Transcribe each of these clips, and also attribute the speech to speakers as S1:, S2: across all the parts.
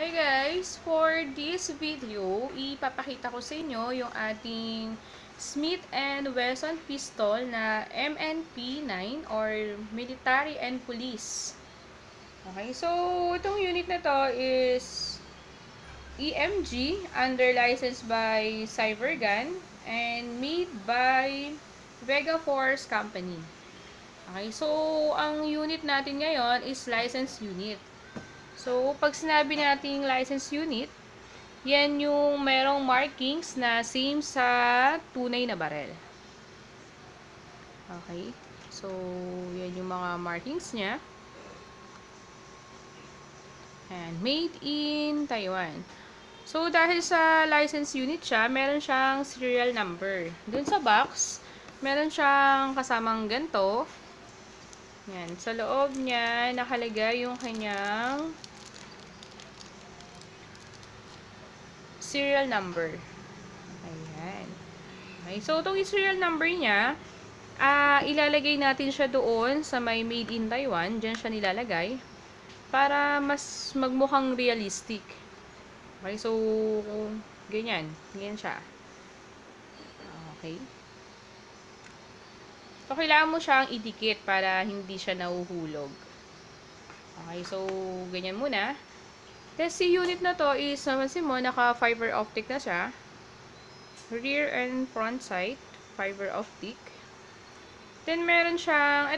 S1: Hi guys! For this video, ipapakita ko sa inyo yung ating Smith & Wesson pistol na MNP9 or Military and Police. Okay, so itong unit na to is EMG under license by Cybergun and made by Vega Force Company. Okay, so ang unit natin ngayon is license unit. So, pag sinabi nating license unit, yan yung merong markings na same sa tunay na barel. Okay. So, yan yung mga markings niya. And made in Taiwan. So, dahil sa license unit siya, meron siyang serial number. Dun sa box, meron siyang kasamang ganito. Yan. Sa loob niya, nakalagay yung kanyang serial number. Ayan. Okay, so itong serial number niya, ilalagay natin siya doon sa may made in Taiwan. Diyan siya nilalagay para mas magmukhang realistic. Okay, so ganyan. Ganyan siya. Okay. So, kailangan mo siyang idikit para hindi siya nahuhulog. Okay, so ganyan muna. Then, si unit na to is, namansin mo, naka fiber optic na siya. Rear and front sight, fiber optic. Then, meron siyang,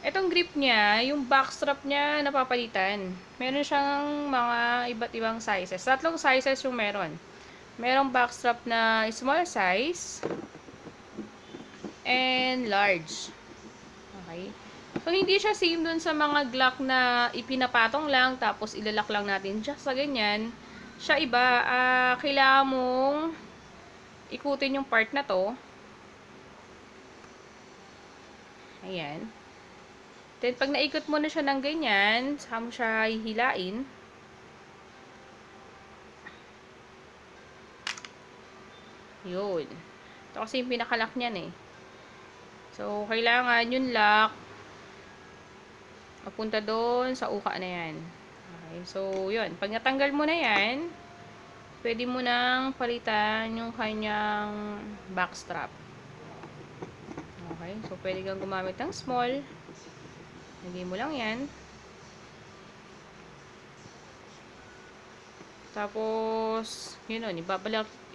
S1: itong grip niya, yung backstrap niya, napapalitan. Meron siyang mga iba't ibang sizes. Tatlong sizes yung meron. Merong backstrap na small size and large. Okay. So, hindi siya same dun sa mga Glock na ipinapatong lang, tapos ilalak lang natin just sa ganyan. Siya iba, kailangan mong ikutin yung part na to. Ayan. Then, pag naikot mo na siya ng ganyan, saka mo siya hihilain. Yun. Ito kasi yung pinakalock niyan eh. So, kailangan yung lock mapunta doon sa uka na yan. Okay. So, yun. Pag natanggal mo na yan, pwede mo nang palitan yung kanyang backstrap. Okay. So, pwede kang gumamit ng small. Lagay mo lang yan. Tapos, yun o,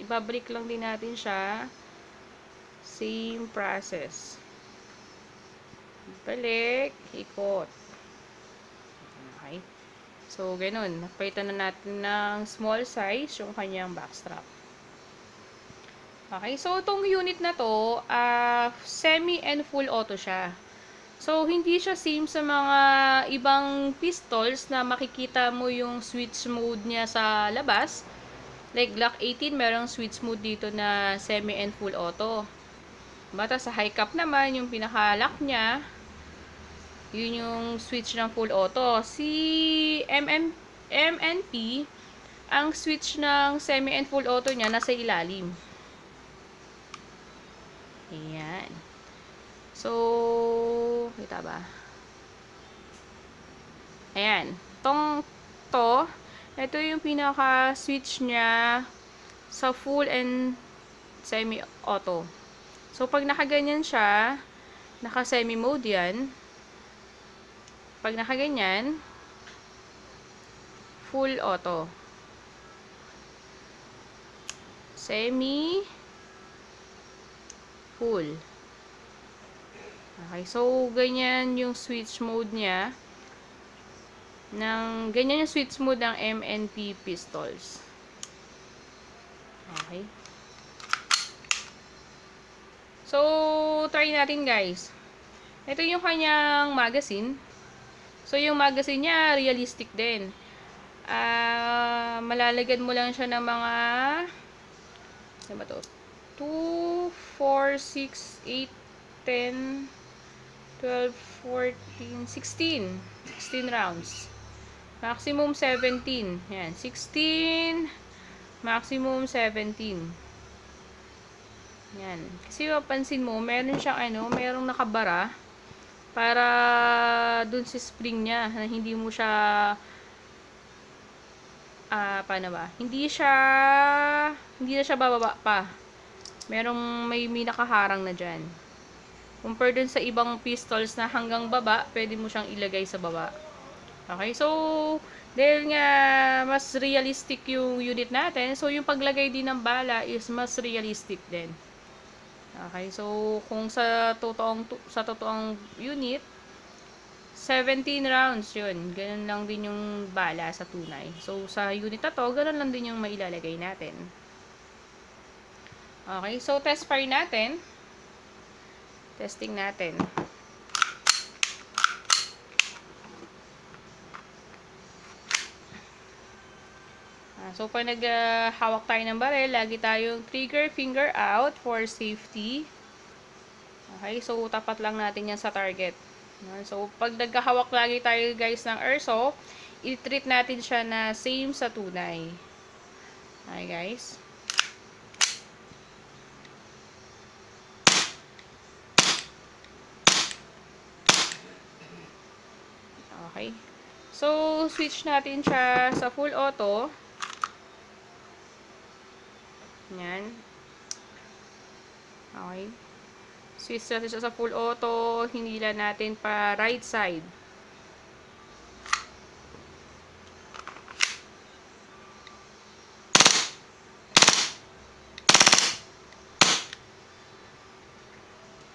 S1: ibabalik lang din natin siya. Same process. Balik, ikot. Okay. So, ganun. Napalitan na natin ng small size yung kanyang backstrap. Okay. So, itong unit na to, semi and full auto siya. So, hindi siya same sa mga ibang pistols na makikita mo yung switch mode niya sa labas. Like Glock 18, merong switch mode dito na semi and full auto. Bata sa high cap naman, yung pinaka-lock niya, yun yung switch ng full auto. Si MNP, ang switch ng semi and full auto niya nasa ilalim. Ayan. So, kita ba? Ayan. Ito yung pinaka-switch niya sa full and semi-auto. So, pag nakaganyan siya, naka-semi mode yan. Pag nakaganyan, full auto. Semi, full. Okay, so, ganyan yung switch mode niya. Ganyan yung switch mode ng MNP pistols. Okay. So, try natin guys. Ito yung kanyang magazine. So, yung magazine niya, realistic din. Malalagyan mo lang siya ng mga, ano ba to? 2, 4, 6, 8, 10, 12, 14, 16. 16 rounds. Maximum 17. Yan, 16. Maximum 17. Yan. Kasi mapansin mo, meron siyang merong nakabara para dun sa spring niya na hindi mo siya paano ba? Hindi na siya bababa pa. May nakaharang na dyan. Compare dun sa ibang pistols na hanggang baba, pwede mo siyang ilagay sa baba. Okay, so, dahil nga mas realistic yung unit natin, so yung paglagay din ng bala is mas realistic din. Okay, so, kung sa totoong unit, 17 rounds yun. Ganun lang din yung bala sa tunay. So, sa unit na to, ganun lang din yung mailalagay natin. Okay, so test fire natin. Testing natin. So, pag naghawak tayo ng baril, lagi tayong trigger finger out for safety. Okay, so tapat lang natin yan sa target. So, pag naghahawak lagi tayo guys ng airsoft, i-treat natin siya na same sa tunay. Okay guys. Okay. So, switch natin siya sa full auto. Yan. Okay. Switch natin siya sa full auto. Hinila natin pa right side.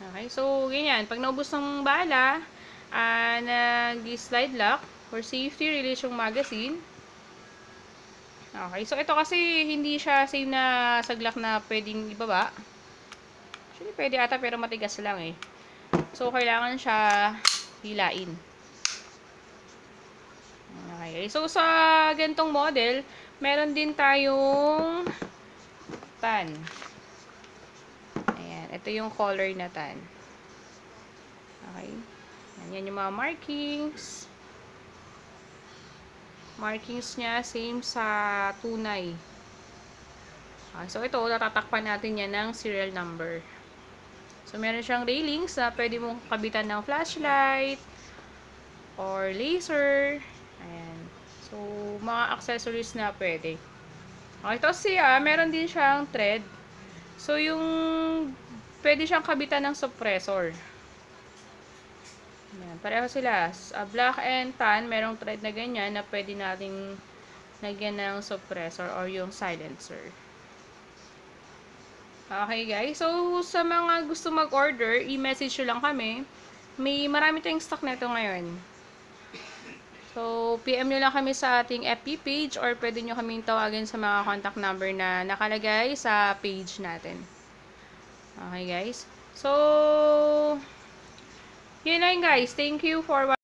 S1: Okay. So, ganyan. Pag naubos ng bala, nag-slide lock for safety, release yung magazine. Okay, so ito kasi hindi siya same na saglak na pwedeng ibaba. Actually, pwede ata pero matigas lang eh. So, kailangan siya hilain. Okay, so sa gantong model, meron din tayong tan. Ayan, ito yung color na tan. Okay, yan yung mga markings. Markings niya same sa tunay. Okay, so ito, natatakpan natin yan ng serial number. So, meron siyang railings na pwede mong kabitan ng flashlight or laser. Ayan. So, mga accessories na pwede. Okay, ito siya, meron din siyang thread. So, pwede siyang kabitan ng suppressor. Ayan, pareho sila. Black and tan, merong thread na ganyan na pwede nating lagyan ng suppressor or yung silencer. Okay guys, so sa mga gusto mag-order, i-message nyo lang kami. Marami tayong stock nito ngayon. So, PM nyo lang kami sa ating FB page or pwede nyo kaming tawagin sa mga contact number na nakalagay sa page natin. Okay guys, so yun lang guys. Thank you for watching.